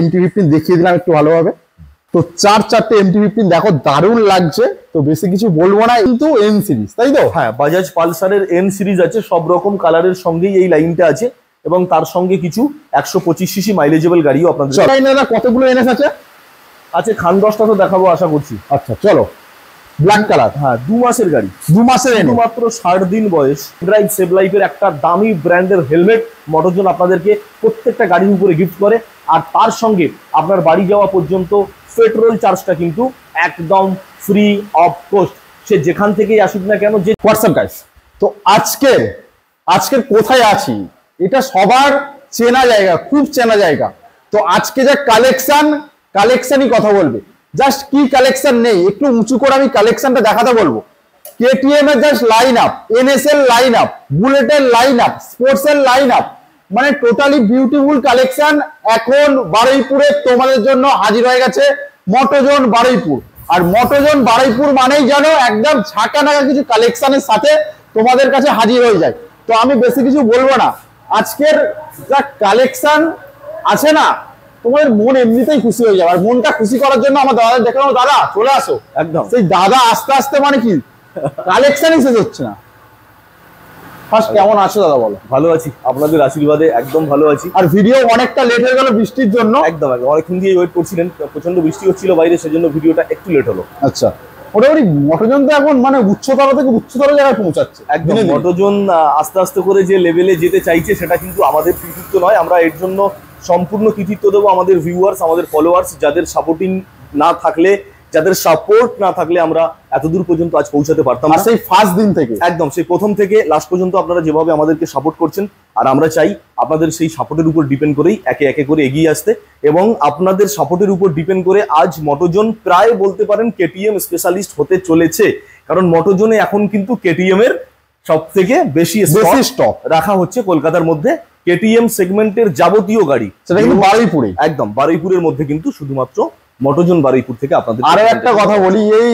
MT-15 দেখিয়ে দিলাম একটু ভালোভাবে। তো চারটে MT-15 দেখো, দারুণ লাগছে। তো বেশি কিছু বলবো না, কিন্তু এন সিরিজ, তাই তো? হ্যাঁ, বাজাজ পালসারের এন সিরিজ আছে, সব রকম কালারের সঙ্গেই এই লাইনটা আছে, এবং তার সঙ্গে কিছু 125 সিসি মাইলেজেবল গাড়িও আপনাদের। কতগুলো এনএস আছে? খান 10টা তো দেখাবো আশা করছি। আচ্ছা চলো। ব্ল্যাক কালার, হ্যাঁ 2 মাসের গাড়ি, 2 মাসের, মাত্র 60 দিন বয়স। ড্রাইভ সেভ লাইফের একটা দামি ব্র্যান্ডের হেলমেট মোটরজন আপনাদেরকে প্রত্যেকটা গাড়ির উপরে গিফট করে, আর তার সঙ্গে আপনার বাড়ি যাওয়া পর্যন্ত পেট্রোল চার্জটা কিন্তু একদম ফ্রি অফ কস্ট, সে যেখান থেকেই আসুক না কেন। যে হোয়াটসঅ্যাপ গাইস, তো আজকের কোথায় আছি এটা সবার চেনা জায়গা, খুব চেনা জায়গা। তো আজকে যা কালেকশনই কথা বলবে। জাস্ট কি কালেকশন নেই, একটু উঁচু করে আমি কালেকশনটা দেখাতে বলবো। কেটিএম এর জাস্ট লাইন আপ, এনএস এর লাইন আপ, বুলেটের লাইন আপ, স্পোর্টস এর লাইন আপ, মানে টোটালি বিউটিফুল কালেকশন এখন বারুইপুরে তোমাদের জন্য হাজির হয়ে গেছে মোটোজোন বারুইপুর। আর মোটোজোন বারুইপুর মানেই জানো একদম ঝাঁকানাকা কিছু কালেকশনের সাথে তোমাদের কাছে হাজির হয়ে যায়। তো আমি বেশি কিছু বলবো না, আজকের যা কালেকশন আছে না, তোমাদের মন এমনিতেই খুশি হয়ে যাবে। আর মনটা খুশি করার জন্য আমার দাদা দেখানো, দাদা চলে আসো। একদম সেই দাদা আস্তে আস্তে মানে কি কালেকশনই শেষ হচ্ছে না। ফার্স্ট কেমন আছো দাদা বলো? ভালো আছি, আপনাদের আশীর্বাদে একদম ভালো আছি। আর ভিডিও অনেকটা লেট হয়ে গেল বৃষ্টির জন্য। একদম অনেকক্ষণ দিয়ে ওয়েট করছিলেন, প্রচন্ড বৃষ্টি হচ্ছিল বাইরে, সেজন্য ভিডিওটা একটু লেট হলো। আচ্ছা, মোটামুটি মোটোজোন তো এখন মানে উচ্চতর থেকে উচ্চতর জায়গায় পৌঁছাচ্ছে। একদম মোটোজোন আস্তে আস্তে করে যে লেভেলে যেতে চাইছে, সেটা কিন্তু আমাদের কৃতিত্ব নয়। আমরা এর জন্য সম্পূর্ণ কৃতিত্ব দেবো আমাদের ভিউয়ার্স, আমাদের ফলোয়ার্স, যাদের সাপোর্ট না থাকলে আমরা এতদূর পর্যন্ত আজ পৌঁছাতে পারতাম না। সেই ফার্স্ট দিন থেকে, একদম সেই প্রথম থেকে লাস্ট পর্যন্ত আপনারা যেভাবে আমাদেরকে সাপোর্ট করছেন, আর আমরা চাই আপনাদের সেই সাপোর্টের উপর ডিপেন্ড করেই একে একে করে এগিয়ে আসতে। এবং আপনাদের সাপোর্টের উপর ডিপেন্ড করে আজ মোটোজোন প্রায় বলতে পারেন কেটিএম স্পেশালিস্ট হতে চলেছে। কারণ মোটোজোনে এখন কিন্তু কেটিএম এর সব থেকে বেশি স্টক রাখা হচ্ছে কলকাতার মধ্যে। কেটিএম সেগমেন্টের যাবতীয় গাড়ি সেটা কিন্তু বারুইপুরে, একদম বারুইপুরের মধ্যে কিন্তু শুধুমাত্র মোটোজোন বারুইপুর থেকে আপনাদের। আরো একটা কথা বলি, এই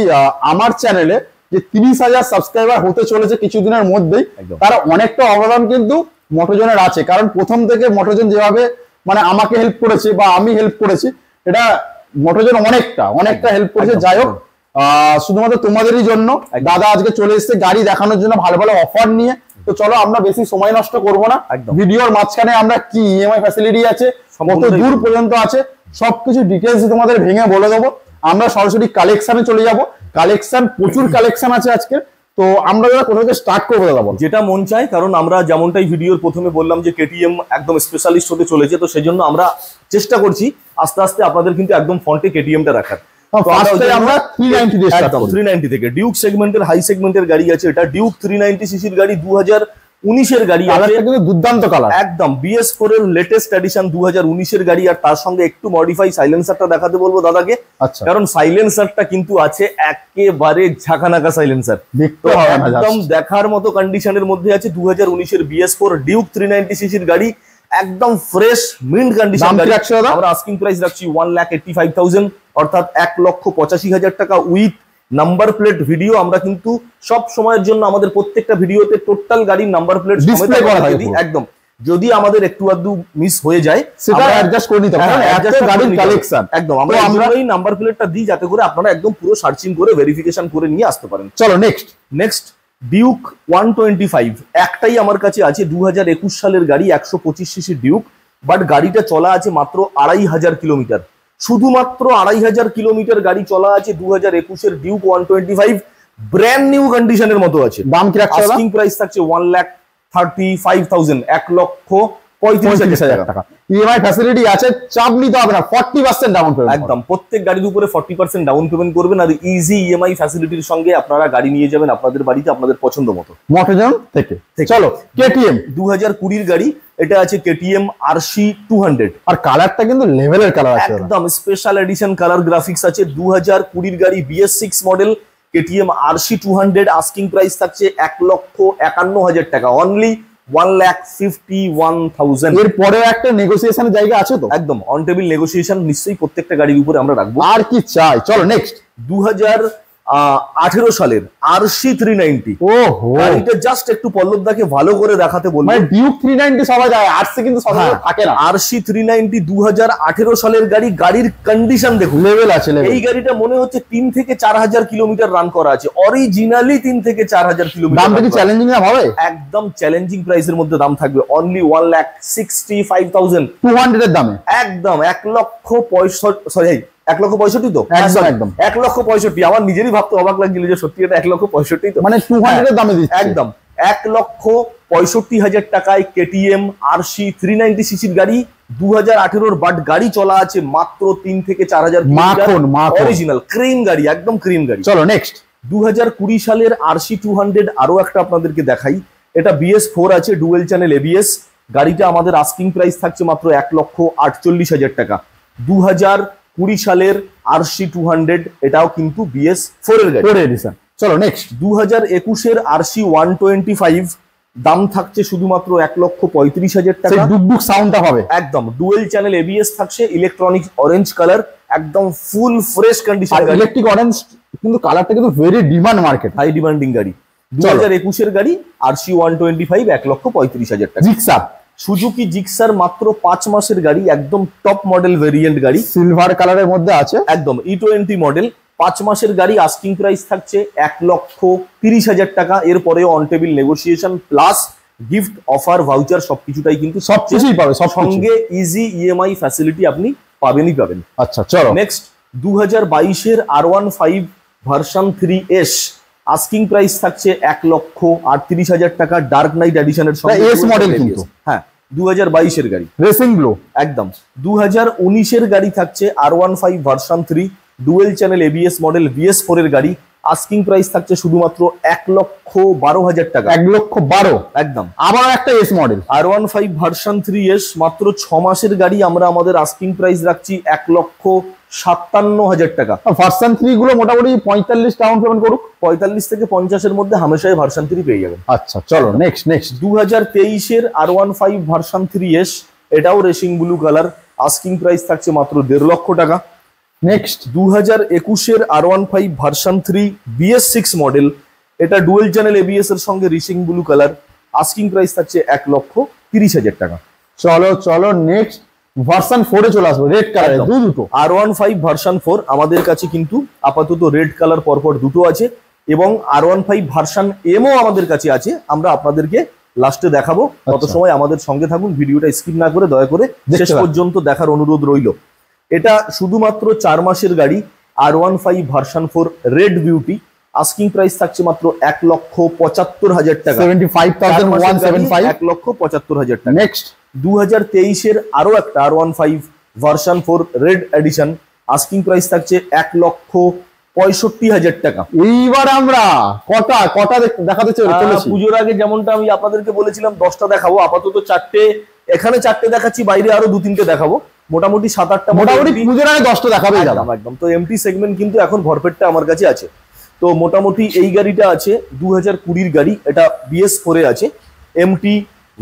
আমার চ্যানেলে যে 30,000 সাবস্ক্রাইবার হতে চলেছে কিছুদিনের মধ্যেই, তার অনেকটা অবদান কিন্তু মোটোজোনের আছে। কারণ প্রথম থেকে মোটোজোন যেভাবে মানে আমাকে হেল্প করেছে বা আমি হেল্প করেছি, এটা মোটোজোন অনেকটা হেল্প করেছে। যাই হোক, শুধুমাত্র তোমাদেরই জন্য দাদা আজকে চলে এসেছে গাড়ি দেখানোর জন্য ভালো ভালো অফার নিয়ে। তো চলো আমরা বেশি সময় নষ্ট করবো না, ভিডিওর মাঝখানে আমরা কি ইএমআই ফ্যাসিলিটি আছে, কত দূর পর্যন্ত আছে, সবকিছু ডিটেলস তোমাদের ভেঙে বলে দেবো। আমরা সরাসরি কালেকশনে চলে যাব। কালেকশন প্রচুর কালেকশন আছে আজকে। তো আমরা কোথা থেকে স্টার্ট করবো দাদা বলো? যেটা মন চায়, কারণ আমরা যেমনটাই ভিডিওর প্রথমে বললাম যে কেটিএম একদম স্পেশালিস্ট হতে চলেছে, তো সেজন্য আমরা চেষ্টা করছি আস্তে আস্তে আপনাদের কিন্তু একদম ফ্রন্টে কেটিএমটা রাখার। আমরা 390 থেকে ডিউক সেগমেন্টের হাই সেগমেন্টের গাড়ি আছে, এটা ডিউক 390 সিসির গাড়ি, 2019-এর গাড়ি আছে, কিন্তু দুর্দান্ত কালার, একদম BS4 এর লেটেস্ট এডিশন 2019-এর গাড়ি। আর তার সঙ্গে একটু মডিফাই সাইলেন্সারটা দেখাতে বলবো দাদাকে, কারণ সাইলেন্সারটা কিন্তু আছে একেবারে ঝাঁকানাকা সাইলেন্সার, একদম দেখার মতো কন্ডিশনের মধ্যে আছে। 2019-এর BS4 ডিউক 390 সিসির গাড়ি, একদম ফ্রেশ মিন্ট কন্ডিশন গাড়ি। আমরা আস্কিং প্রাইস রাখছি 1,85,000, অর্থাৎ 1,85,000 টাকা উইথ নাম্বার প্লেট ভিডিও। আমরা কিন্তু সব সময়ের জন্য আমাদের প্রত্যেকটা ভিডিওতে টোটাল গাড়ির নাম্বার প্লেট ডিসপ্লে করা থাকে একদম। যদি আমাদের একটু আধটু মিস হয়ে যায় সেটা অ্যাডজাস্ট করে নিতে পারেন, গাড়ির কালেকশন একদম আমরা এই নাম্বার প্লেটটা দিই যাতে করে আপনারা একদম পুরো সার্চিং করে ভেরিফিকেশন করে নিয়ে আসতে পারেন। চলো নেক্সট ডিউক 125 একটাই আমার কাছে আছে, 2021 সালের গাড়ি, 125 সিসি ডিউক, বাট গাড়িটা চলা আছে মাত্র 2,500 কিলোমিটার। শুধুমাত্র 2,500 কিলোমিটার গাড়ি চলা আছে 2021-এর ডিউক 125, ব্র্যান্ড নিউ কন্ডিশনের মতো আছে। দাম কি রাখছে? আস্কিং প্রাইস থাকছে 1,35,000, 1,35,000 টাকা। ইএমআই ফ্যাসিলিটি আছে, চাপ নিতে হবে না, 40% ডাউন পেমেন্ট। একদম প্রত্যেক গাড়ির উপরে 40% ডাউন পেমেন্ট করবেন, আর ইজি ইএমআই ফ্যাসিলিটির সঙ্গে আপনারা গাড়ি নিয়ে যাবেন আপনাদের বাড়িতে আপনাদের পছন্দ মতো মোটোজোন থেকে। চলো কেটিএম 2020-এর গাড়ি, এটা আছে কেটিএম RC 200, আর কালারটা কিন্তু লেভেলের কালার আছে, একদম স্পেশাল এডিশন কালার গ্রাফিক্স আছে। 2020-এর গাড়ি, BS6 model, KTM RC 200, asking price থাকছে 1,51,000 টাকা, অনলি 1,51,000। এরপরে একটা নেগোসিয়েশনের জায়গা আছে তো, একদম অন টেবিল নেগোসিয়েশন নিশ্চয়ই প্রত্যেকটা গাড়ির উপরে আমরা রাখবো। আর কি চাই? চলো নেক্সট 2000 18 সালের আরসি 390। ওহো, গাড়িটা জাস্ট একটু পল্লবদাকে ভালো করে দেখাতে বলবো। মানে ডিউক 390 সবাই যায়, আরসি কিন্তু সবাই থাকে না। আরসি 390 2018 সালের গাড়ি, গাড়ির কন্ডিশন দেখুন, লেভেল আছে। এই গাড়িটা মনে হচ্ছে 3 থেকে 4000 কিলোমিটার রান করা আছে, অরিজিনালি 3 থেকে 4000 কিলোমিটার। দামটা কি চ্যালেঞ্জিং না হবে? একদম চ্যালেঞ্জিং প্রাইসের মধ্যে দাম থাকবে, অনলি 1,65,200 এর দামে, একদম 1,65,000 তো একদম 1,65,000। আমার নিজেরই ভাবতে অবাক লাগছিল যে সত্যি এটা 1,65,000 তো, মানে 200 এর দামে দিচ্ছে একদম 1,65,000 টাকায় কেটিএম আরসি 390 সিসির গাড়ি 2018 বাট গাড়ি চলা আছে মাত্র 3 থেকে 4000 কিলোমিটার, অরিজিনাল ক্রিম গাড়ি, একদম ক্রিম গাড়ি। চলো নেক্সট 2020 সালের আরসি 200 আরো একটা আপনাদেরকে দেখাই। এটা BS4 আছে, ডুয়েল চ্যানেল ABS। গাড়িটা আমাদের আস্কিং প্রাইস থাকছে মাত্র 1,48,000 টাকা। 2020 সালের আরসি 200, এটাও কিন্তু BS4 এর গাড়ি। চলো নেক্সট 2021 এর আরসি 125 দাম থাকছে শুধুমাত্র 1,35,000 টাকা। ডুকডুক সাউন্ডটা হবে, একদম ডুয়েল চ্যানেল ABS থাকছে, ইলেকট্রনিক অরেঞ্জ কালার, একদম full fresh condition. Electric orange কিন্তু কালারটা কিন্তু very demand market, high demanding গাড়ি। 2021 এর গাড়ি আরসি 125 1,35,000 টাকা। জিক্সার, সুজুকি জিক্সার মাত্র 5 মাসের গাড়ি, একদম টপ মডেল ভেরিয়েন্ট গাড়ি, সিলভার কালারের মধ্যে আছে, একদম E20 মডেল, 5 মাসের গাড়ি। আস্কিং প্রাইস থাকছে 1,30,000 টাকা। এরপরে on table negotiation plus gift offer voucher সবকিছুটাই কিন্তু সবকিছুই পাবে, সঙ্গে ইজি EMI ফ্যাসিলিটি আপনি পাবেনই পাবেন। আচ্ছা চলো নেক্সট 2022 এর R15 version 3S asking price থাকছে 1,38,000 টাকা, ডার্ক নাইট এডিশনের সঙ্গে এস মডেল কিন্তু, হ্যাঁ 2022 এর গাড়ি, রেসিং ব্লু একদম। 2019 এর গাড়ি থাকছে R15 version 3 dual channel ABS model BS4 এর গাড়ি। আস্কিং প্রাইস থাকছে শুধুমাত্র 1,12,000 টাকা, 1,12,000 একদম। আবার একটা S model R15 version 3S মাত্র 6 মাসের গাড়ি, আমরা আমাদের আস্কিং প্রাইস রাখছি 1,57,000 টাকা। ভার্সন 3 গুলো মোটামুটি 45 ডাউন পেমেন্ট করুক, 45 থেকে 50 এর মধ্যে হামেশাই ভার্সন 3 পেয়ে যাবেন। আচ্ছা চলো নেক্সট 2023 এর R15 ভার্সন 3S, এটাও racing blue colour, asking price থাকছে মাত্র 1.5 লক্ষ টাকা। নেক্সট 2021 এর R15 ভার্সন 3 BS6 মডেল, এটা ডুয়েল চ্যানেল ABS এর সঙ্গে racing blue colour, asking price থাকছে 1,30,000 টাকা। চলো নেক্সট ভার্সন 4 এ চলে আসবো, রেড কালার দুটো। R15 ভার্সন 4 আমাদের কাছে কিন্তু আপাতত রেড কালার পরপর দুটো আছে, এবং R15 ভার্সন M ও আমাদের কাছে আছে, আমরা আপনাদেরকে লাস্টে দেখাবো। তত সময় আমাদের সঙ্গে থাকুন, ভিডিওটা স্কিপ না করে দয়া করে শেষ পর্যন্ত দেখার অনুরোধ রইল। এটা শুধুমাত্র 4 মাসের গাড়ি, R15 version 4 red beauty, asking price থাকছে মাত্র 1,75,000 টাকা, 75,175, 1,75,000 টাকা। নেক্সট 2023 এর আরো একটা R15 version 4 red edition, asking price থাকছে 1,65,000 টাকা। এইবার আমরা কটা দেখাতে চলেছি। পুজোর আগে যেমনটা আমি আপনাদেরকে বলেছিলাম 10টা দেখাবো, আপাতত 4টে, এখানে 4টে দেখাচ্ছি, বাইরে আরো 2-3টে দেখাবো, মোটামুটি 7-8টা, মোটামুটি পুজোর আগে 10টা দেখাবে একদম। তো এমটি সেগমেন্ট কিন্তু এখন ভরপেটটা আমার কাছে আছে। তো মোটামুটি এই গাড়িটা আছে 2020 গাড়ি, এটা BS4 এ আছে, এমটি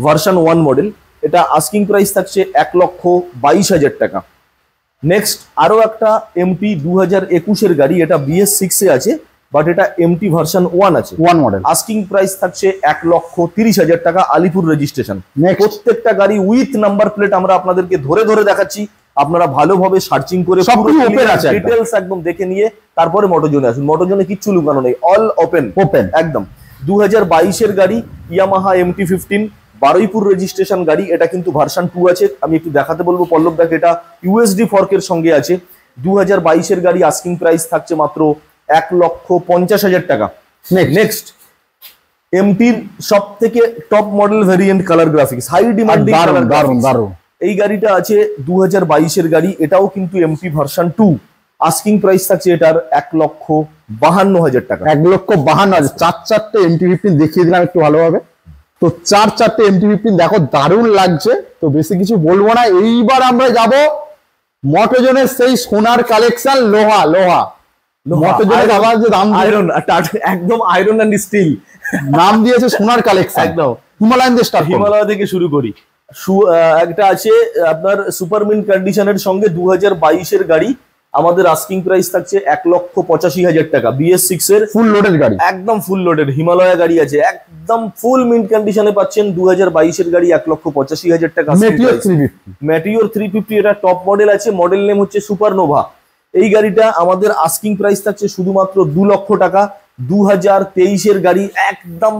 ভার্সন 1 মডেল, এটা আস্কিং প্রাইস থাকছে 1,22,000 টাকা। নেক্সট আরো একটা এমটি 2021 এর গাড়ি, এটা BS6 এ আছে, বাট এটা এমটি ভার্সন 1 আছে, 1 মডেল, আস্কিং প্রাইস থাকছে 1,30,000 টাকা, আলিপুর রেজিস্ট্রেশন। প্রত্যেকটা গাড়ি উইথ নাম্বার প্লেট আমরা আপনাদেরকে ধরে ধরে দেখাচ্ছি, আপনারা ভালোভাবে সার্চিং করে ডিটেইলস একদম দেখে নিয়ে তারপরে মোটরজোনে আসুন। মোটরজোনে কিচ্ছু লুকানো নেই, অল ওপেন একদম। 2022 এর গাড়ি ইয়ামাহা MT-15 বারুইপুর রেজিস্ট্রেশন গাড়ি, এটা কিন্তু ভার্সন 2 আছে। আমি একটু দেখাতে বলবো পল্লব দাকে, এটা USD ফর্কের সঙ্গে আছে। 2022 এর গাড়ি, আস্কিং প্রাইস থাকছে মাত্র 1,50,000 টাকা। নেক্সট এমটির সব থেকে top model variant colour graphics, high demanding colour graphics, এই গাড়িটা আছে 2022 এর গাড়ি, এটাও কিন্তু এমটি ভার্সন 2, আস্কিং প্রাইস থাকছে এটার 1,52,000 টাকা। 1,52,000, 4-4টে MT-15 দেখিয়ে দিলাম একটু ভালোভাবে। তো 4-4টে MT-15 দেখো, দারুণ লাগছে। তো বেশি কিছু বলবো না, এইবার আমরা যাব মোটরজোনের সেই সোনার কালেকশন, লোহা মোটরজোনের আবার যে দাম আয়রন, একদম আয়রন এন্ড স্টিল নাম দিয়েছে সোনার কালেকশন, একদম। হিমালয় থেকে শুরু করি। একটা আছে আপনার সুপার মিন্ট কন্ডিশনের সঙ্গে 2022 এর গাড়ি, আমাদের আস্কিং প্রাইস থাকছে 1,85,000 টাকা। BS6 এর ফুল লোডেড গাড়ি, একদম ফুল লোডেড হিমালয়া গাড়ি আছে, একদম ফুল মিন্ট কন্ডিশনে পাচ্ছেন। 2022 এর গাড়ি 1,85,000 টাকা। ম্যাটিওর 350 এটা টপ মডেল আছে, মডেল নেম হচ্ছে সুপারনোভা। এই গাড়িটা আমাদের আস্কিং প্রাইস থাকছে শুধুমাত্র 2 লক্ষ টাকা। 2023 এর গাড়ি, একদম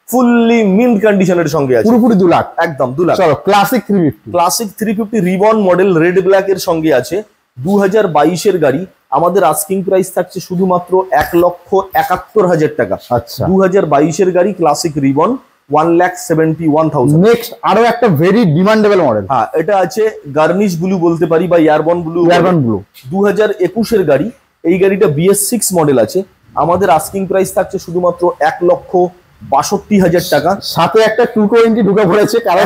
ফুললি মিন্ট কন্ডিশনের সঙ্গে আছে, পুরোপুরি 2 লাখ, একদম 2 লাখ। চলো classic 350, classic 350 ribbon model red black এর সঙ্গে আছে। 2022 এর গাড়ি, আমাদের আস্কিং প্রাইস থাকছে শুধুমাত্র 1,71,000 টাকা। আচ্ছা, 2022 এর গাড়ি ক্লাসিক রিবন 1,71,000। নেক্সট আরো একটা ভেরি ডিমান্ডেবল মডেল, হ্যাঁ এটা আছে গার্নিশ ব্লু বলতে পারি বা এয়ারবন ব্লু। 2021 এর গাড়ি, এই গাড়িটা BS6 মডেল আছে। আমাদের আস্কিং প্রাইস থাকছে শুধুমাত্র 1,62,000 টাকা। সাথে একটা 220 ঢুকে পড়েছে, কারণ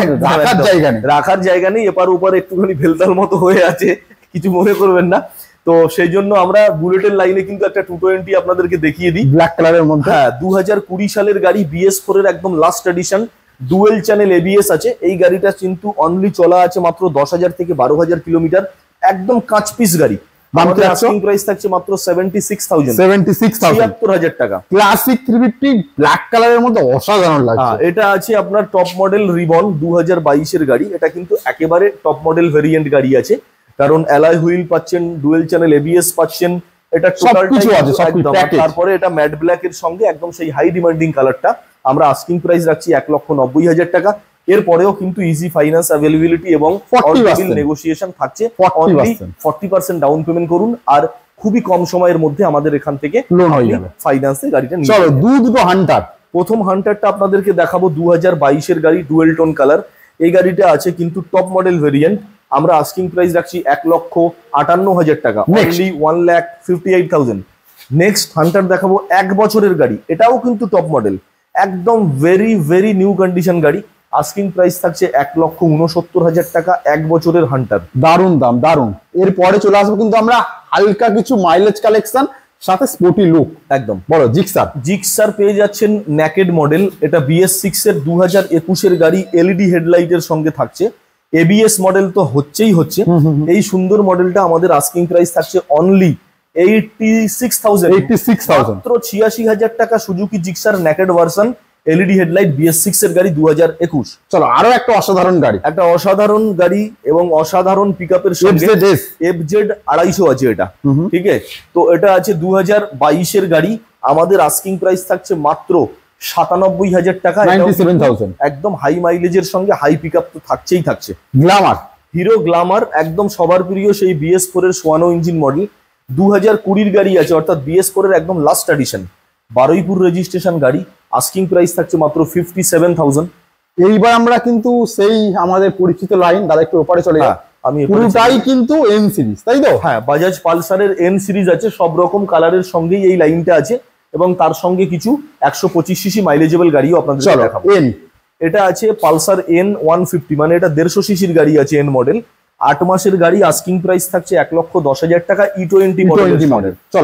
রাখার জায়গা নেই, এপার ওপার একটুখানি ভেলতাল মতো হয়ে আছে, কিছু মনে করবেন না। তো সেই জন্য আমরা বুলেটের লাইনে কিন্তু একটা 220 আপনাদেরকে দেখিয়ে দিই, ব্ল্যাক কালারের মধ্যে। হ্যাঁ 2020 সালের গাড়ি, BS4 এর একদম last addition, dual channel ABS আছে। এই গাড়িটা কিন্তু অনলি চলা আছে মাত্র 10,000 থেকে 12,000 কিলোমিটার, একদম কাঁচ পিস গাড়ি। আমাদের আস্কিং প্রাইস থাকছে মাত্র 76,000 টাকা। ক্লাসিক 350 ব্ল্যাক কালারের মধ্যে অসাধারণ লাগছে। এটা আছে আপনার টপ মডেল রিবন 2022 এর গাড়ি। এটা কিন্তু একেবারে টপ মডেল ভেরিয়েন্ট গাড়ি আছে, কারণ অ্যালয় হুইল পাচ্ছেন, ডুয়েল চ্যানেল ABS পাচ্ছেন, এটা টোটালটাই আছে একদম। তারপরে এটা ম্যাট ব্ল্যাক এর সঙ্গে একদম সেই হাই ডিমান্ডিং কালারটা। আমরা আস্কিং প্রাইস রাখছি 1,90,000 টাকা। এরপরেও কিন্তু ইজি ফাইন্যান্স অ্যাভেলেবিলিটি এবং নেগোসিয়েশন থাকছে। 40% ডাউন পেমেন্ট করুন, আর খুবই কম সময়ের মধ্যে আমাদের এখান থেকে লোন হয়ে যাবে, ফাইন্যান্সে গাড়িটা নিয়ে। চলো দুটো হান্টার। প্রথম হান্টারটা আপনাদেরকে দেখাবো 2022 এর গাড়ি, ডুয়েল টোন কালার। এই গাড়িটা আছে কিন্তু টপ মডেল ভেরিয়েন্ট। আমরা আস্কিং প্রাইস রাখছি 1,58,000 টাকা, অনলি 1,58,000। নেক্সট হান্টার দেখাবো 1 বছরের গাড়ি, এটাও কিন্তু টপ মডেল, একদম ভেরি ভেরি নিউ কন্ডিশন গাড়ি। আস্কিং প্রাইস থাকছে 1,69,000 টাকা, 1 বছরের হান্টার। দারুন দাম, দারুন। এরপরে চলে আসবো কিন্তু আমরা হালকা কিছু মাইলেজ কালেকশন, সাথে স্পোর্টি লুক। একদম বলো জিক্সার পেয়ে যাচ্ছেন নেকেড মডেল। এটা BS6 এর 2021 এর গাড়ি, LED হেডলাইটের সঙ্গে থাকছে। ABS মডেল তো হচ্ছে। এই সুন্দর মডেলটা আমাদের আস্কিং প্রাইস থাকছে অনলি 86,000, মাত্র 86,000 টাকা। Suzuki Gixxer naked version, LED headlight, BS6 এর গাড়ি 2021। চলো আরো একটা অসাধারণ গাড়ি, এবং অসাধারণ পিকআপের সঙ্গে FZ 250 আছে এটা, ঠিক আছে। তো এটা আছে 2022 এর গাড়ি। আমাদের আস্কিং প্রাইস থাকছে মাত্র 97,000 টাকা, 97,000। একদম হাই মাইলেজের সঙ্গে হাই পিকআপ তো থাকছে। গ্ল্যামার, হিরো গ্ল্যামার, একদম সবার প্রিয় সেই BS4 এর 54 ইঞ্জিন মডেল। 2020 গাড়ি আছে, অর্থাৎ BS4 এর একদম লাস্ট এডিশন, বারুইপুর রেজিস্ট্রেশন গাড়ি। আস্কিং প্রাইস থাকছে মাত্র 57,000। এইবার আমরা কিন্তু সেই আমাদের পরিচিত লাইন, দাদা একটু ওপারে চলে যাই, আমি পুরোটাই কিন্তু N সিরিজ, তাই তো? হ্যাঁ, বাজাজ পালসারের N সিরিজ আছে, সব রকম কালারের সঙ্গেই এই লাইনটা আছে, এবং তার সঙ্গে কিছু 125 সিসি মাইলেজেবল গাড়িও আপনাদের দেখাবো। এটা আছে পালসার N150, মানে এটা 150 সিসির গাড়ি আছে, N মডেল। 8 মাসের গাড়ি, আস্কিং প্রাইস থাকছে 1,10,000 টাকা। E20 মডেল,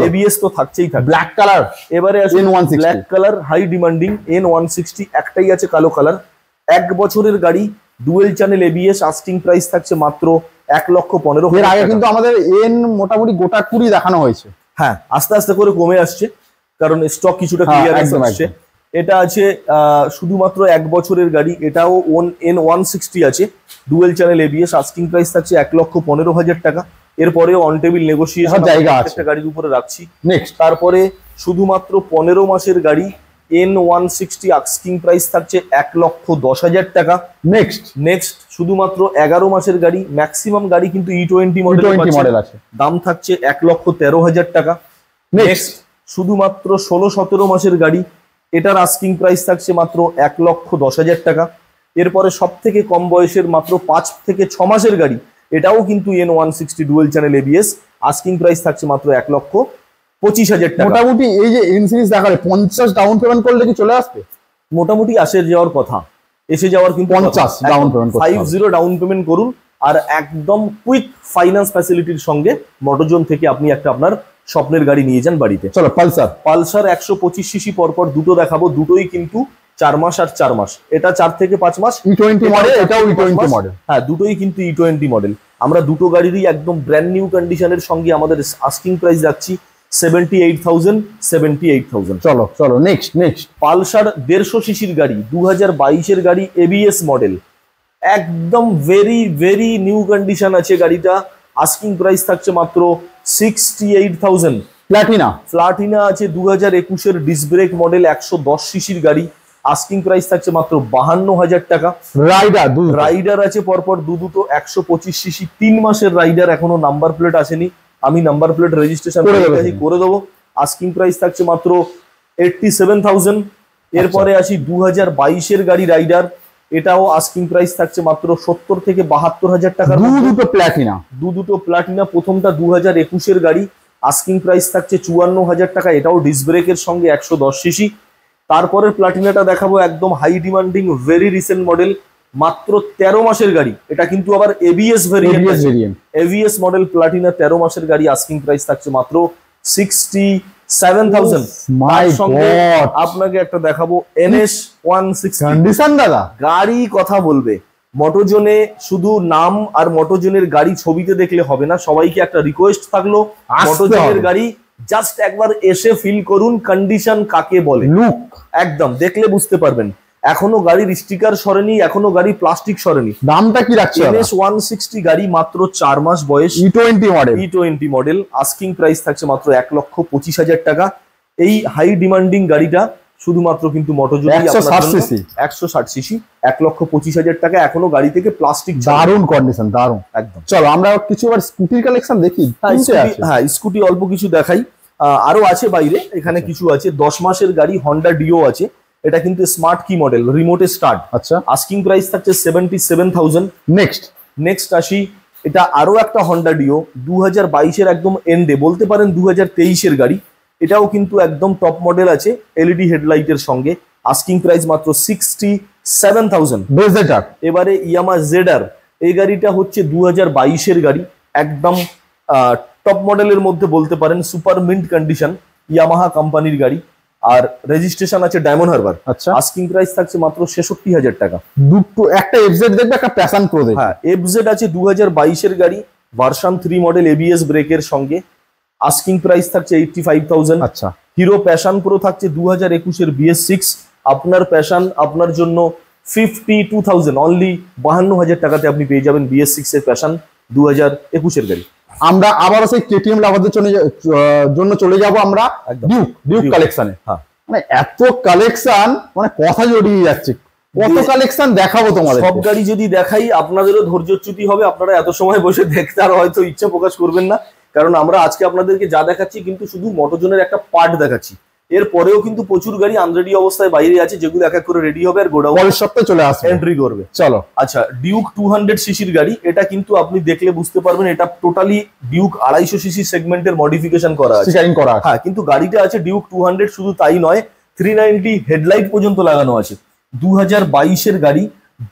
ABS তো থাকছেই থাকবে। ব্ল্যাক কালার, এবারে আছে black colour, high demanding N160, একটাই আছে কালো কালার। 1 বছরের গাড়ি, dual channel ABS, asking price থাকছে মাত্র 1,15,000। এর আগে কিন্তু আমাদের N মোটামুটি গোটা 20 দেখানো হয়েছে। হ্যাঁ, আস্তে আস্তে করে কমে আসছে, কারণ স্টক কিছুটা ক্লিয়ারেন্স আসছে। এটা আছে শুধুমাত্র 1 বছরের গাড়ি, এটাও N160 আছে, dual channel ABS, asking price থাকছে 1,15,000 টাকা। এরপরেও অন টেবিল নেগোসিয়েশন জায়গা আছে, একটা গাড়ির উপরে রাখছি। নেক্সট, তারপরে শুধুমাত্র 15 মাসের গাড়ি N160, আস্কিং প্রাইস থাকছে 1,10,000 টাকা। নেক্সট শুধুমাত্র 11 মাসের গাড়ি, ম্যাক্সিমাম গাড়ি কিন্তু E20 মডেল আছে, দাম থাকছে 1,13,000 টাকা। নেক্সট শুধুমাত্র 16-17 মাসের গাড়ি, এটার আস্কিং প্রাইস থাকছে মাত্র 1,10,000 টাকা। এরপরে সব থেকে কম বয়সের মাত্র 5 থেকে 6 মাসের গাড়ি, এটাও কিন্তু N160 dual channel ABS, asking price থাকছে মাত্র 1,25,000 টাকা। মোটামুটি এই যে N সিরিজ দেখালে 50 ডাউন পেমেন্ট করলে কি চলে আসবে? মোটামুটি এসে যাওয়ার কিন্তু 50 ডাউন পেমেন্ট, 50 ডাউন পেমেন্ট করুন, আর একদম কুইক ফাইন্যান্স ফ্যাসিলিটির সঙ্গে মোটরজোন থেকে আপনি একটা আপনার স্বপ্নের গাড়ি নিয়ে যান বাড়িতে। চলো পালসার 125 সিসি পরপর দুটো দেখাবো, দুটোই কিন্তু 4 মাস আর 4 মাস। এটা 4 থেকে 5 মাস, E20 মডেল, এটাও E20 মডেল। হ্যাঁ, দুটোই কিন্তু E20 মডেল। আমরা দুটো গাড়িরই একদম ব্র্যান্ড নিউ কন্ডিশনের সঙ্গে আমাদের আস্কিং প্রাইস রাখছি 78,000। চলো চলো নেক্সট পালসার 150 সিসির গাড়ি 2022-এর গাড়ি, এবিএস মডেল, একদম ভেরি নিউ কন্ডিশন আছে গাড়িটা। আস্কিং প্রাইস থাকছে মাত্র 68,000। প্লাটিনা আছে 2021-এর ডিস্ক ব্রেক মডেল, 110 সিসির গাড়ি, আস্কিং প্রাইস থাকছে মাত্র 52,000 টাকা। রাইডার আছে পরপর দুটো 125 সিসি, 3 মাসের রাইডার, এখনো নাম্বার প্লেট আসেনি, আমি নাম্বার প্লেট রেজিস্ট্রেশন করে দেবো। আস্কিং প্রাইস থাকছে মাত্র 87,000। এরপরে আসি 2022-এর গাড়ি রাইডার, এটাও আস্কিং প্রাইস থাকছে মাত্র 70 থেকে 72,000 টাকা। দুটো প্লাটিনা, প্রথমটা 2021-এর গাড়ি, আস্কিং প্রাইস থাকছে 54,000 টাকা, এটাও ডিস্ক ব্রেকের সঙ্গে 110 সিসি। তারপরের প্লাটিনাটা দেখাবো একদম high demanding very recent model, মাত্র 13 মাসের গাড়ি, এটা কিন্তু আবার ABS variant, ABS model Platina 13 মাসের গাড়ি, আস্কিং প্রাইস থাকছে মাত্র 67,000। আপনাকে একটা দেখাবো NS 160 কন্ডিশন দাদা, গাড়ি কথা বলবে। মোটোজোনে শুধু নাম আর মোটোজোনের গাড়ি ছবিতে দেখলে হবে না, সবাইকে একটা রিকোয়েস্ট থাকলো, মোটোজোনের গাড়ি জাস্ট একবার এসে ফিল করুন কন্ডিশন কাকে বলে, লুক একদম দেখলে বুঝতে পারবেন। এখনো গাড়ির স্টিকার সরেনি, এখনো গাড়ি প্লাস্টিক সরেনি। দামটা কি রাখছে? NS 160 গাড়ি, মাত্র 4 মাস বয়স, E20 মডেল, আস্কিং প্রাইস থাকছে মাত্র 1,25,000 টাকা। এই হাই ডিমান্ডিং গাড়িটা শুধুমাত্র কিন্তু মোটোজোনে 160 সিসি, 1,25,000 টাকা, এখনো গাড়ি থেকে প্লাস্টিক, দারুণ কন্ডিশন, দারুণ একদম। চলো আমরা কিছু আবার স্কুটির কালেকশন দেখি। হ্যাঁ স্কুটি অল্প কিছু দেখাই, আরো আছে বাইরে, এখানে কিছু আছে। 10 মাসের গাড়ি হন্ডা ডিও আছে, এটা কিন্তু স্মার্ট কি মডেল, রিমোটে স্টার্ট। আচ্ছা, আস্কিং প্রাইস থাকছে 77,000। নেক্সট আসি, এটা আরো একটা হন্ডা ডিও 2022-এর একদম এন্ডে, বলতে পারেন 2023-এর গাড়ি, এটাও কিন্তু একদম টপ মডেল আছে এলইডি হেডলাইটের সঙ্গে, আস্কিং প্রাইস মাত্র 67,000। এবারে ইয়ামা জেডার, এই গাড়িটা হচ্ছে 2022-এর গাড়ি, একদম টপ মডেলের মধ্যে বলতে পারেন, সুপার মিন্ট কন্ডিশন, ইয়ামাহা কোম্পানির গাড়ি, আর রেজিস্ট্রেশন আছে ডায়মন্ড হারবার। আচ্ছা, আস্কিং প্রাইস থাকছে মাত্র 66,000 টাকা। দুটো, একটা এফজেড দেখবে, একটা প্যাশন প্রো দেখবে। হ্যাঁ, এফজেড আছে 2022-এর গাড়ি, ভার্সন 3 মডেল, এবিএস ব্রেকের সঙ্গে, আস্কিং প্রাইস থাকছে 85,000। আচ্ছা, হিরো প্যাশন প্রো থাকছে 2021-এর BS6, আপনার প্যাশন আপনার জন্য 52,000, অনলি 52,000 টাকাতে আপনি পেয়ে যাবেন BS6 এর প্যাশন 2021-এর গাড়ি। আমরা আবার সেই কেটিএম লাভারদের জন্য চলে যাব আমরা ডিউক কালেকশনে। মানে এত কালেকশন, মানে কথা জড়িয়ে যাচ্ছে, কত কালেকশন দেখাবো তোমাদের। সব গাড়ি যদি দেখাই আপনাদেরও ধৈর্যচ্যুতি হবে, আপনারা এত সময় বসে দেখতে আর হয়তো ইচ্ছা প্রকাশ করবেন না, কারণ আমরা আজকে আপনাদেরকে যা দেখাচ্ছি কিন্তু শুধু মোটোজোনের একটা পার্ট দেখাচ্ছি, এরপরেও কিন্তু প্রচুর গাড়ি আনরেডি অবস্থায় বাইরে আছে, যেগুলো এক এক করে রেডি হবে আর গোডাউন পরের সপ্তাহে চলে আসবে, এন্ট্রি করবে। চলো, আচ্ছা, ডিউক 200 সিসির গাড়ি, এটা কিন্তু আপনি দেখলে বুঝতে পারবেন এটা টোটালি ডিউক 250 সিসি সেগমেন্টের মডিফিকেশন করা আছে। হ্যাঁ, কিন্তু গাড়িটা আছে ডিউক 200, শুধু তাই নয়, 390 হেডলাইট পর্যন্ত লাগানো আছে। 2022-এর গাড়ি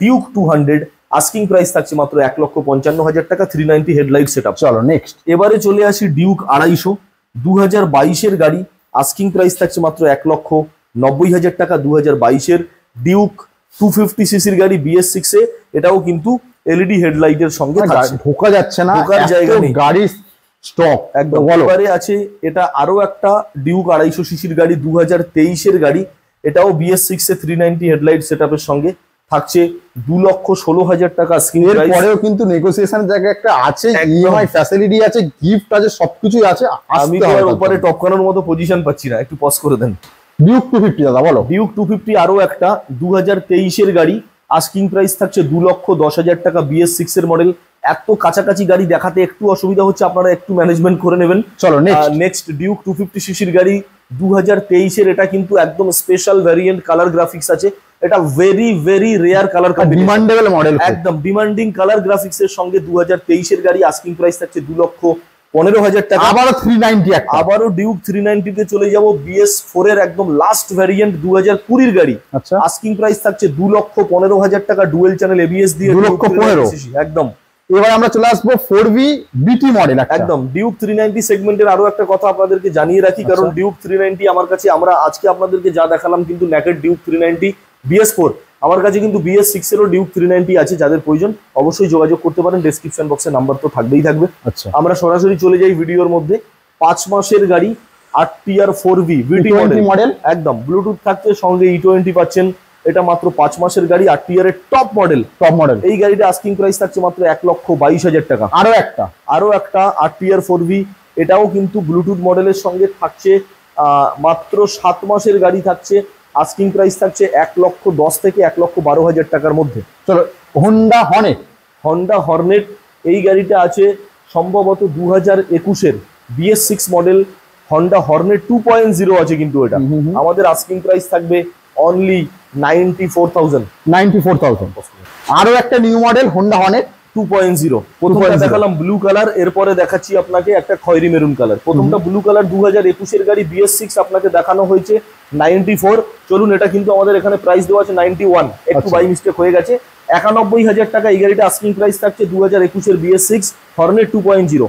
ডিউক 200, আস্কিং প্রাইস থাকছে মাত্র 1,55,000 টাকা, 390 হেডলাইট সেটআপ। চলো নেক্সট, এবারে চলে আসি ডিউক 250, 2022-এর গাড়ি, আস্কিং প্রাইস থাকছে মাত্র 1,90,000 টাকা। 2022-এর ডিউক 250 সিসির গাড়ি BS6 এ, এটাও কিন্তু এলইডি হেডলাইটের সঙ্গে থাকছে, ঢোকা যাচ্ছে না, ঢোকার জায়গা নেই, গাড়ি স্টক একদম। এবারে আছে এটা আরো একটা ডিউক 250 সিসির গাড়ি, 2023-এর গাড়ি, এটাও BS6 এ 390 হেডলাইট সেটআপের সঙ্গে থাকছে, 2,16,000 টাকা আস্কিং প্রাইস। পরেও কিন্তু নেগোসিয়েশন জায়গা একটা আছে, ইএমআই ফ্যাসিলিটি আছে, গিফট আছে, সবকিছুই আছে। আমি তো আর উপরে টপকানোর মতো পজিশন পাচ্ছি না, একটু পজ করে দেন। ডিউক 250 দাদা বলো। ডিউক 250 আরো একটা 2023-এর গাড়ি, আস্কিং প্রাইস থাকছে 2,10,000 টাকা, BS6 এর মডেল। এত কাছাকাছি গাড়ি দেখাতে একটু অসুবিধা হচ্ছে, আপনারা একটু ম্যানেজমেন্ট করে নেবেন। চলো নেক্সট ডিউক 250 সিসির গাড়ি, 2023-এর, এটা কিন্তু একদম স্পেশাল ভ্যারিয়েন্ট, কালার গ্রাফিক্স আছে, এটা very rare colour, demandable model, একদম ডিমান্ডিং কালার গ্রাফিক্স এর সঙ্গে 2023-এর গাড়ি, আস্কিং প্রাইস থাকছে 2,15,000 টাকা। আবারও 390, আবারও ডিউক 390 তে চলে যাব। BS4 এর একদম লাস্ট ভ্যারিয়েন্ট 2020-এর গাড়ি, আচ্ছা, আস্কিং প্রাইস থাকছে 2,15,000 টাকা, ডুয়েল চ্যানেল ABS দিয়ে 2,15,000 একদম। এবার আমরা চলে আসবো 4V BT মডেল, একদম ডিউক 390 সেগমেন্টের আরো একটা কথা আপনাদেরকে জানিয়ে রাখি, কারণ ডিউক 390 আমার কাছে, আমরা আজকে আপনাদেরকে যা দেখালাম কিন্তু নেকেড ডিউক 390 BS4, আমার কাছে কিন্তু BS6 এরও ডিউক 390 আছে, যাদের প্রয়োজন অবশ্যই যোগাযোগ করতে পারেন, ডেসক্রিপশন বক্সে নাম্বার তো থাকবেই থাকবে। আচ্ছা, আমরা সরাসরি চলে যাই ভিডিওর মধ্যে। 5 মাসের গাড়ি, 8TR 4V VT মডেল, একদম ব্লুটুথ থাকছে, সঙ্গে E20 পাচ্ছেন। এটা মাত্র 5 মাসের গাড়ি, 8TR এর টপ মডেল। এই গাড়িটা আস্কিং প্রাইস থাকছে মাত্র 1,22,000 টাকা। আরো একটা 8TR 4V, এটাও কিন্তু ব্লুটুথ মডেলের সঙ্গে থাকছে, মাত্র 7 মাসের গাড়ি থাকছে, আস্কিং প্রাইস থাকছে 1,10,000 থেকে 1,12,000 টাকার মধ্যে। চলো, হন্ডা হর্নেট এই গাড়িটা আছে সম্ভবত 2021-এর BS6 মডেল হন্ডা হর্নেট 2.0 আছে, কিন্তু এটা আমাদের আস্কিং প্রাইস থাকবে অনলি 94,000। আরো একটা নিউ মডেল হন্ডা হর্নেট 2.0। প্রথমটা দেখালাম ব্লু কালার, এরপরে দেখাচ্ছি আপনাকে একটা খয়েরি মেরুন কালার। প্রথমটা ব্লু কালার 2021-এর গাড়ি BS6 আপনাকে দেখানো হয়েছে 94। চলুন, এটা কিন্তু আমাদের এখানে প্রাইস দেওয়া আছে 91, একটু বাই মিস্টেক হয়ে গেছে। 91,000 টাকা এই গাড়িটা আস্কিং প্রাইস থাকছে 2021-এর BS6 হর্নেট 2.0।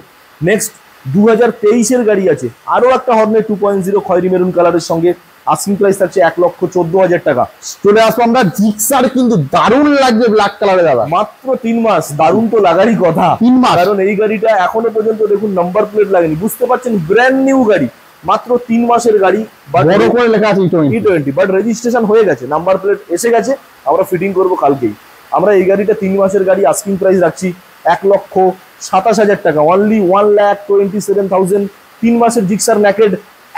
নেক্সট 2023-এর গাড়ি আছে আরো একটা হর্নেট 2.0 খয়েরি মেরুন কালারের সঙ্গে, আস্কিং প্রাইস থাকছে 1,14,000 টাকা। চলে আসবো আমরা জিক্সার, কিন্তু দারুণ লাগবে ব্ল্যাক কালারে দাদা, মাত্র 3 মাস। দারুণ তো লাগারই কথা, 3 মাস, কারণ এই গাড়িটা এখনো পর্যন্ত দেখুন নাম্বার প্লেট লাগেনি, বুঝতে পারছেন ব্র্যান্ড নিউ গাড়ি, মাত্র 3 মাসের গাড়ি, বড় করে লেখা আছে E20, বাট রেজিস্ট্রেশন হয়ে গেছে, নাম্বার প্লেট এসে গেছে, আমরা ফিটিং করব কালকেই। আমরা এই গাড়িটা 3 মাসের গাড়ি, আস্কিং প্রাইস রাখছি 1,27,000 টাকা, অনলি 1,27,000। 3 মাসের জিক্সার নেকেড,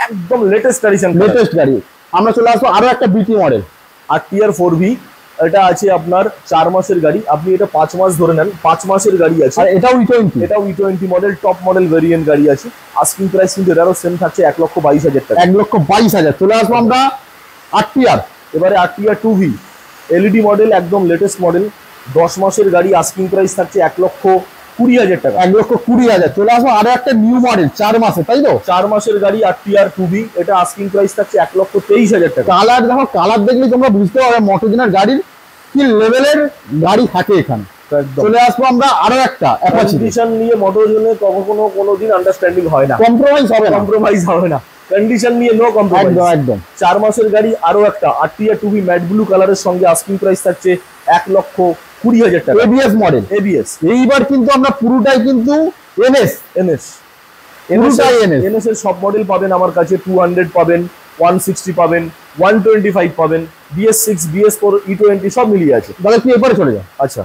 একদম লেটেস্ট গাড়ি। আমরা চলে আসবো আরো একটা বিটি মডেল 8TR 4V, এটা আছে আপনার 4 মাসের গাড়ি, আপনি এটা 5 মাস ধরে নেন, 5 মাসের গাড়ি আছে। আর এটাও E20 model, top model variant গাড়ি আছে। আস্কিং প্রাইস কিন্তু এটারও সেম থাকছে 1,22,000 টাকা। 1,22,000। চলে আসবো আমরা 8TR, এবারে 8TR 2V LED মডেল, একদম লেটেস্ট মডেল, 10 মাসের গাড়ি, আস্কিং প্রাইস থাকছে 1,20,000 টাকা। 1,20,000। চলে আসবো আরো একটা নিউ মডেল 4 মাসে, তাই তো? 4 মাসের গাড়ি 8TR 2V, এটা আস্কিং প্রাইস থাকছে 1,23,000 টাকা। কালার দেখো, কালার দেখলে তোমরা বুঝতে পারবে মোটোজেনার গাড়ির কি লেভেলের গাড়ি থাকে এখানে। চলে আসবো আমরা আরো একটা কন্ডিশন নিয়ে, মোটোজেনে কোনোদিন আন্ডারস্ট্যান্ডিং হয় না, কম্প্রোমাইজ হবে না, কন্ডিশন নিয়ে নো কম্প্রোমাইজ, একদম। 4 মাসের গাড়ি, আরো একটা 8TR 2V ম্যাট ব্লু কালারের সঙ্গে, আস্কিং প্রাইস থাকছে 1,20,000 টাকা। ABS model, ABS। এইবার কিন্তু আমরা পুরোটাই কিন্তু NS এর সব মডেল পাবেন আমার কাছে। 200 পাবেন, 160 পাবেন, 125 পাবেন, BS6, BS4, E20 সব মিলিয়ে আছে। তাহলে কি এরপরে চলে যায়? আচ্ছা,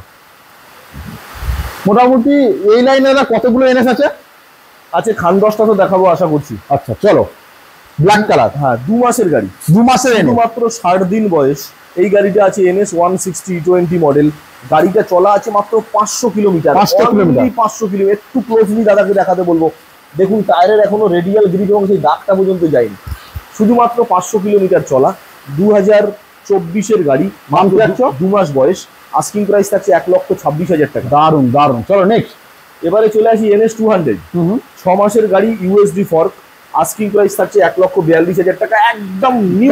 মোটামুটি এই লাইনে কতগুলো NS আছে? খান 10টা তো দেখাবো আশা করছি। আচ্ছা, চলো। ব্ল্যাক কালার, হ্যাঁ, 2 মাসের গাড়ি, 2 মাসের, মাত্র 60 দিন বয়স। এই গাড়িটা আছে NS 160 E20 মডেল। গাড়িটা চলা আছে মাত্র 500 কিলোমিটার। 500 কিলোমিটার। একটু ক্লোজলি দাদাকে দেখাতে বলবো, দেখুন টায়ারের এখনো রেডিয়াল গ্রিপ এবং সেই দাগটা পর্যন্ত যায়নি, শুধুমাত্র 500 কিলোমিটার চলা। 2024-এর গাড়ি, 2 মাস বয়স, আস্কিং প্রাইস থাকছে 1,26,000 টাকা। দারুন। চলো নেক্সট, এবারে চলে আসি NS 200, 6 মাসের গাড়ি, USD ফর্ক, আস্কিং প্রাইস থাকছে 1,42,000 টাকা, একদম নিউ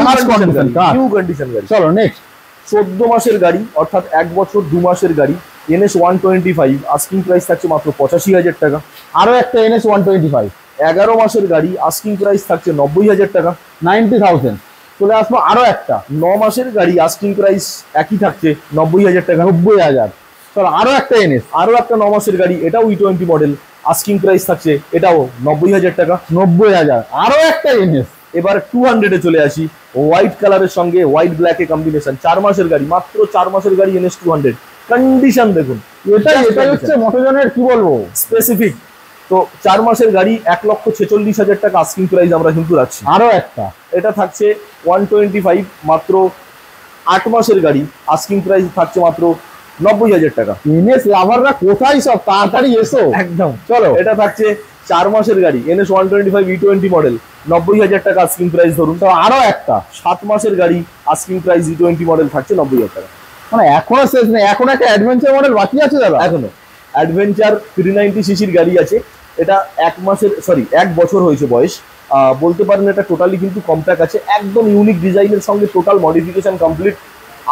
কন্ডিশন গাড়ি। চলো নেক্সট, 14 মাসের গাড়ি, অর্থাৎ 1 বছর 2 মাসের গাড়ি, NS 125, আস্কিং প্রাইস থাকছে মাত্র 85,000 টাকা। আরো একটা NS 125, 11 মাসের গাড়ি, আস্কিং প্রাইস থাকছে 90,000 টাকা, 90,000। চলে আসবো আরো একটা 9 মাসের গাড়ি, আস্কিং প্রাইস একই থাকছে 90,000 টাকা। 90,000। চলো আরো একটা NS, আরো একটা 9 মাসের গাড়ি, এটাও E20 মডেল, আস্কিং প্রাইস থাকছে এটাও 90,000 টাকা। 90,000। আরো একটা NS। এবার 200-এ চলে আসি, হোয়াইট কালারের সঙ্গে হোয়াইট ব্ল্যাক এ কম্বিনেশন, 4 মাসের গাড়ি, মাত্র 4 মাসের গাড়ি, NS 200। কন্ডিশন দেখুন, এটাই হচ্ছে মোটোজনের কি বলবো স্পেসিফিক। তো 4 মাসের গাড়ি, 1,46,000 টাকা আস্কিং প্রাইস আমরা কিন্তু রাখছি। আরো একটা, এটা থাকছে 125, মাত্র 8 মাসের গাড়ি, আস্কিং প্রাইস থাকছে মাত্র 90,000 টাকা। NS লাভাররা কোথায় সব, তাড়াতাড়ি এসো। একদম, চলো। এটা থাকছে 4 মাসের গাড়ি, NS 125 E20 মডেল, 90,000 টাকা আস্কিং প্রাইস ধরুন। তো আরো একটা 7 মাসের গাড়ি, আস্কিং প্রাইস E20 মডেল থাকছে 90,000 টাকা। মানে এখনো শেষ নেই, এখন একটা অ্যাডভেঞ্চার মডেল বাকি আছে দাদা। এখনো অ্যাডভেঞ্চার 390 সিসির গাড়ি আছে, এটা 1 বছর হয়েছে বয়স। বলতে পারেন এটা টোটালি কিন্তু কম্প্যাক্ট আছে, একদম ইউনিক ডিজাইনের সঙ্গে total modification complete.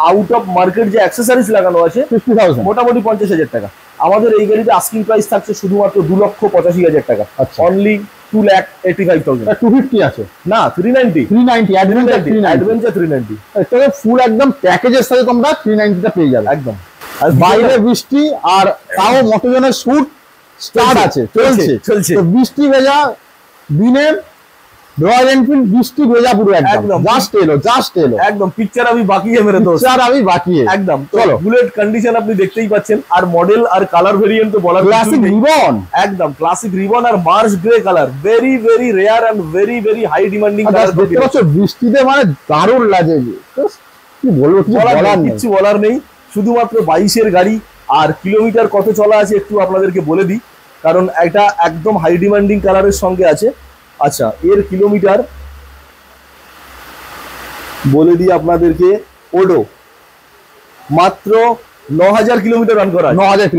Out of market যে অ্যাক্সেসরিজ লাগানো আছে 50,000, মোটামুটি 50,000 টাকা। আমাদের এই গাড়িতে আস্কিং প্রাইস থাকছে শুধুমাত্র 2,85,000 টাকা, অনলি 2,85,000। 250 আছে না, 390 অ্যাডভেঞ্চার 390। তবে ফুল একদম প্যাকেজের সাথে তোমরা 390টা পেয়ে যাবে একদম। আর বাইরে বৃষ্টি, আর তাও মোটোজনের শুট স্টার্ট আছে, চলছে। তো বৃষ্টি ভেজা দিনে রয়্যাল এনফিল্ড বৃষ্টি ভেজা পুরো একদম জাস্ট এলো একদম। পিকচার আমি বাকি है मेरे दोस्त, পিকচার আমি বাকি একদম। চলো, বুলেট কন্ডিশন আপনি দেখতেই পাচ্ছেন, আর মডেল আর কালার ভেরিয়েন্ট তো বলার ক্লাসিক রিবন, একদম ক্লাসিক রিবন আর marsh grey colour, very very rare and very very high demanding colour. দেখতে পাচ্ছ বৃষ্টিতে মানে দারুণ লাগে, কি বলবো, কিছু বলার নেই। শুধুমাত্র 22-এর গাড়ি, আর কিলোমিটার কত চলা আছে একটু আপনাদেরকে বলে দিই, কারণ এটা একদম হাই ডিমান্ডিং কালারের সঙ্গে আছে। আচ্ছা, এর কিলোমিটার বলে দিই আপনাদেরকে, ওডো মাত্র 9,000 কিলোমিটার রান করা আছে। 9,000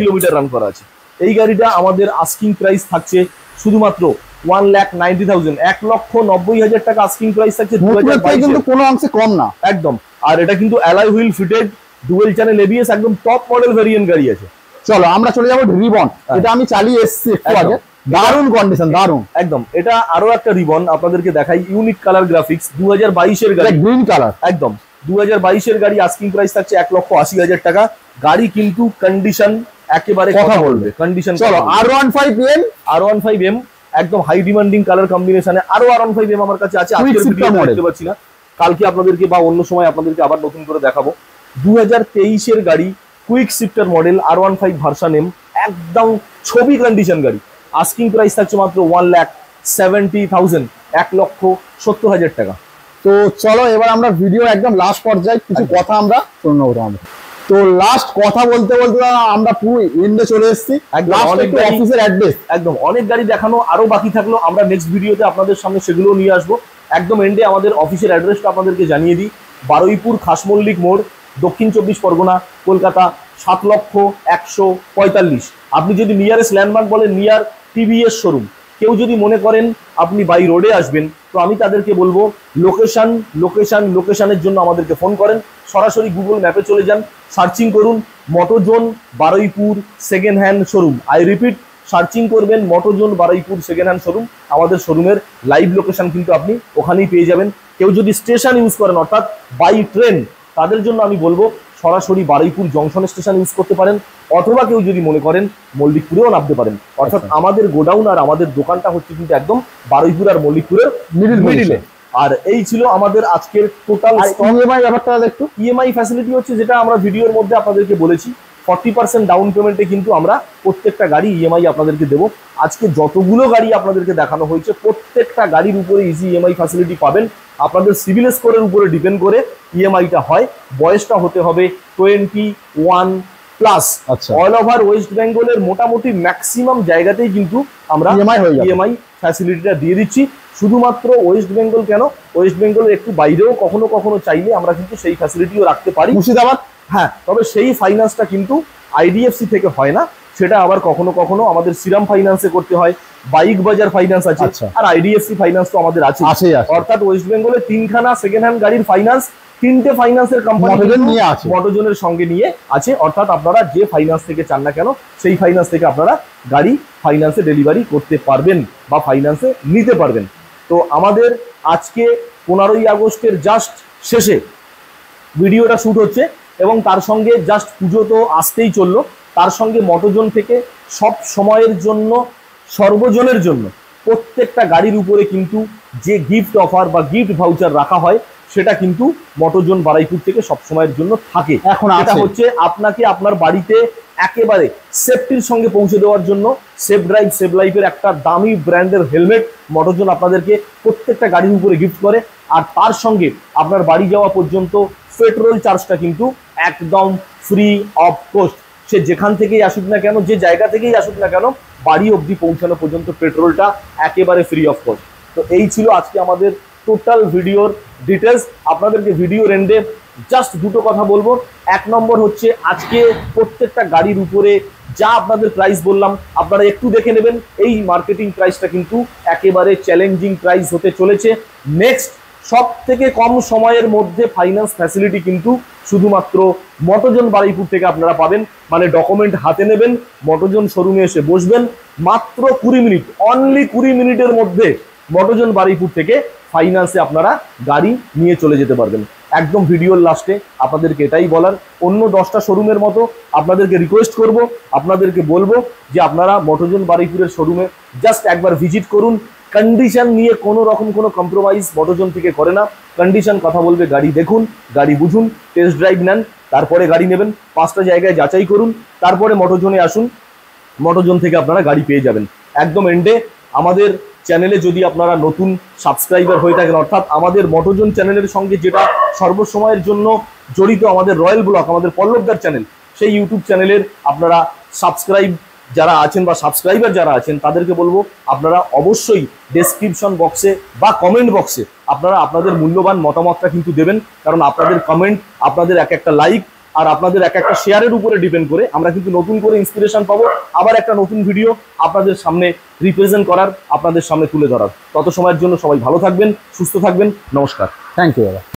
কিলোমিটার রান করা আছে। এই গাড়িটা আমাদের আস্কিং প্রাইস থাকছে শুধুমাত্র 1,90,000, 1,90,000 টাকা আস্কিং প্রাইস থাকছে। 2022 কিন্তু কোনো অংশে কম না একদম। আর এটা কিন্তু alloy wheel fitted, dual channel ABS, একদম টপ মডেল ভেরিয়েন্ট গাড়ি আছে। চলো আমরা চলে যাবো রিবন, এটা আমি চালিয়ে এসেছি একটু আগে, দারুণ কন্ডিশন, দারুণ একদম। এটা আরো একটা রিবন আপনাদেরকে দেখাই, ইউনিক কালার গ্রাফিক্স, 2022-এর গাড়ি, গ্রিন কালার একদম। 2022-এর গাড়ি, আস্কিং প্রাইস থাকছে 1,80,000 টাকা। গাড়ি কিন্তু কন্ডিশন একেবারে কথা বলবে, কন্ডিশন। চলো R15M একদম হাই ডিমান্ডিং কালার কম্বিনেশনে আরো R15M আমার কাছে আছে। আজকের ভিডিওতে দেখতে পাচ্ছি না, কালকে আপনাদেরকে বা অন্য সময় আপনাদেরকে আবার নতুন করে দেখাবো। 2023-এর গাড়ি, quick shifter model, R15 version M, একদম ছবি কন্ডিশন গাড়ি। আস্কিং প্রাইস থাকছে মাত্র 1,70,000, 1,70,000 টাকা। তো চলো এবার আমরা ভিডিও একদম লাস্ট পর্যায়ে কিছু কথা আমরা শুনে নেবো। তো লাস্ট কথা বলতে বলতে আমরা পুরো এন্ডে চলে এসেছি। অফিসের অ্যাড্রেস, একদম অনেক গাড়ি দেখানো আরো বাকি থাকলো, আমরা নেক্সট ভিডিওতে আপনাদের সামনে সেগুলো নিয়ে আসবো। একদম এন্ডে আমাদের অফিসের অ্যাড্রেসটা আপনাদেরকে জানিয়ে দিই, বারুইপুর খাসমল্লিক মোড়, দক্ষিণ 24 পরগনা, কলকাতা 7,145,000। আপনি যদি নিয়ারেস্ট ল্যান্ডমার্ক বলেন, নিয়ার টিভিএস শোরুম। কেউ যদি মনে করেন আপনি বাই রোডে আসবেন, তো আমি তাদেরকে বলবো লোকেশনের জন্য আমাদেরকে ফোন করেন। সরাসরি গুগল ম্যাপে চলে যান, সার্চিং করুন Motozone Baruipur second hand showroom. I repeat, searching করবেন Motozone Baruipur second hand showroom. আমাদের শোরুমের লাইভ লোকেশন কিন্তু আপনি ওখানেই পেয়ে যাবেন। কেউ যদি স্টেশন ইউজ করেন, অর্থাৎ বাই ট্রেন, তাদের জন্য আমি বলবো সরাসরি বারুইপুর জংশন স্টেশন ইউজ করতে পারেন, অথবা কেউ যদি মনে করেন মল্লিকপুরেও নামতে পারেন। অর্থাৎ আমাদের গোডাউন আর আমাদের দোকানটা হচ্ছে কিন্তু একদম বারুইপুর আর মল্লিকপুরের মিডিলে। আর এই ছিল আমাদের আজকের টোটাল ইএমআই ব্যাপারটা। একটু ইএমআই ফ্যাসিলিটি হচ্ছে, যেটা আমরা ভিডিওর মধ্যে আপনাদেরকে বলেছি, 40% ডাউন পেমেন্টে কিন্তু আমরা প্রত্যেকটা গাড়ি ইএমআই আপনাদেরকে দেবো। আজকে যতগুলো গাড়ি আপনাদেরকে দেখানো হয়েছে, প্রত্যেকটা গাড়ির উপরে ইজি ইএমআই ফ্যাসিলিটি পাবেন। আপনাদের সিভিল স্কোরের উপরে ডিপেন্ড করে ইএমআইটা হয়। বয়সটা হতে হবে 21+। অল ওভার ওয়েস্ট বেঙ্গলের মোটামুটি ম্যাক্সিমাম জায়গাতেই কিন্তু আমরা ইএমআই ফ্যাসিলিটিটা দিয়ে দিচ্ছি। শুধুমাত্র ওয়েস্ট বেঙ্গল কেন, ওয়েস্ট বেঙ্গলের একটু বাইরেও কখনো কখনো চাইলে আমরা কিন্তু সেই ফ্যাসিলিটিও রাখতে পারি। মুর্শিদাবাদ, হ্যাঁ, তবে সেই ফাইন্যান্সটা কিন্তু আইডিএফসি থেকে হয় না, সেটা আবার কখনো কখনো আমাদের শ্রীরাম ফাইন্যান্সে করতে হয়। বাইক বাজার ফাইন্যান্স আছে, আর আইডিএফসি ফাইন্যান্স তো আমাদের আছে। অর্থাৎ ওয়েস্ট বেঙ্গলে 3খানা সেকেন্ড হ্যান্ড গাড়ির ফাইন্যান্স, 3টে ফাইন্যান্সের কোম্পানি মোটোজোনের সঙ্গে নিয়ে আছে। অর্থাৎ আপনারা যে ফাইন্যান্স থেকে চান না কেন, সেই ফাইন্যান্স থেকে আপনারা গাড়ি ফাইন্যান্সে ডেলিভারি করতে পারবেন বা ফাইন্যান্সে নিতে পারবেন। তো আমাদের আজকে 15ই আগস্টের জাস্ট শেষে ভিডিওটা শ্যুট হচ্ছে, এবং তার সঙ্গে জাস্ট পুজো তো আসতেই চললো, তার সঙ্গে মোটোজোন থেকে সব সময়ের জন্য, সর্বজনের জন্য প্রত্যেকটা গাড়ির উপরে কিন্তু যে গিফট অফার বা গিফট ভাউচার রাখা হয়, সেটা কিন্তু মোটোজোন বারুইপুর থেকে সব সময়ের জন্য থাকে। এখন এটা হচ্ছে আপনাকে আপনার বাড়িতে একেবারে সেফটির সঙ্গে পৌঁছে দেওয়ার জন্য সেফ ড্রাইভ সেভ লাইফের একটা দামি ব্র্যান্ডের হেলমেট মোটোজোন আপনাদেরকে প্রত্যেকটা গাড়ির উপরে গিফট করে। আর তার সঙ্গে আপনার বাড়ি যাওয়া পর্যন্ত পেট্রোল চার্জটা কিন্তু একদম ফ্রি অফ কস্ট। সে যেখান থেকেই আসুক না কেন, যে জায়গা থেকেই আসুক না কেন, বাড়ি অবধি পৌঁছানো পর্যন্ত পেট্রোলটা একেবারে ফ্রি অফ কস্ট। তো এই ছিল আজকে আমাদের টোটাল ভিডিওর ডিটেলস। আপনাদেরকে ভিডিওর এন্ডে জাস্ট দুটো কথা বলবো। 1 নম্বর হচ্ছে, আজকে প্রত্যেকটা গাড়ির উপরে যা আপনাদের প্রাইস বললাম, আপনারা একটু দেখে নেবেন। এই মার্কেটিং প্রাইসটা কিন্তু একেবারে চ্যালেঞ্জিং প্রাইস হতে চলেছে। নেক্সট সব থেকে কম সময়ের মধ্যে ফাইন্যান্স ফ্যাসিলিটি কিন্তু শুধুমাত্র মটোজন বারুইপুর থেকে আপনারা পাবেন। মানে ডকুমেন্ট হাতে নেবেন, মটোজন শোরুমে এসে বসবেন, মাত্র 20 মিনিট, অনলি 20 মিনিটের মধ্যে মটোজন বারুইপুর থেকে ফাইন্যান্সে আপনারা গাড়ি নিয়ে চলে যেতে পারবেন। একদম ভিডিওর লাস্টে আপনাদেরকে এটাই বলার, অন্য 10টা শোরুমের মতো আপনাদেরকে রিকোয়েস্ট করব, আপনাদেরকে বলবো যে আপনারা মটোজন বারুইপুরের শোরুমে জাস্ট একবার ভিজিট করুন। কন্ডিশন নিয়ে কোনো রকম কোনো কম্প্রোমাইজ মটোজন থেকে করে না। কন্ডিশন কথা বলবে, গাড়ি দেখুন, গাড়ি বুঝুন, টেস্ট ড্রাইভ নেন, তারপরে গাড়ি নেবেন। 5টা জায়গায় যাচাই করুন, তারপরে মটোজনে আসুন, মটোজন থেকে আপনারা গাড়ি পেয়ে যাবেন। একদম এন্ডে আমাদের চ্যানেলে যদি আপনারা নতুন সাবস্ক্রাইবার হয়ে থাকেন, অর্থাৎ আমাদের মটোজন চ্যানেলের সঙ্গে যেটা সর্বসময়ের জন্য জড়িত আমাদের রয়্যাল ব্লগ, আমাদের পল্লবদার চ্যানেল, সেই ইউটিউব চ্যানেলের আপনারা সাবস্ক্রাইব যারা আছেন বা সাবস্ক্রাইবার যারা আছেন তাদেরকে বলবো আপনারা অবশ্যই ডেসক্রিপশন বক্সে বা কমেন্ট বক্সে আপনারা আপনাদের মূল্যবান মতামতটা কিন্তু দেবেন। কারণ আপনাদের কমেন্ট, আপনাদের এক একটা লাইক আর আপনাদের এক একটা শেয়ারের উপরে ডিপেন্ড করে আমরা কিন্তু নতুন করে ইন্সপিরেশন পাবো, আবার একটা নতুন ভিডিও আপনাদের সামনে রিপ্রেজেন্ট করার, আপনাদের সামনে তুলে ধরার। তত সময়ের জন্য সবাই ভালো থাকবেন, সুস্থ থাকবেন, নমস্কার। থ্যাংক ইউ দাদা।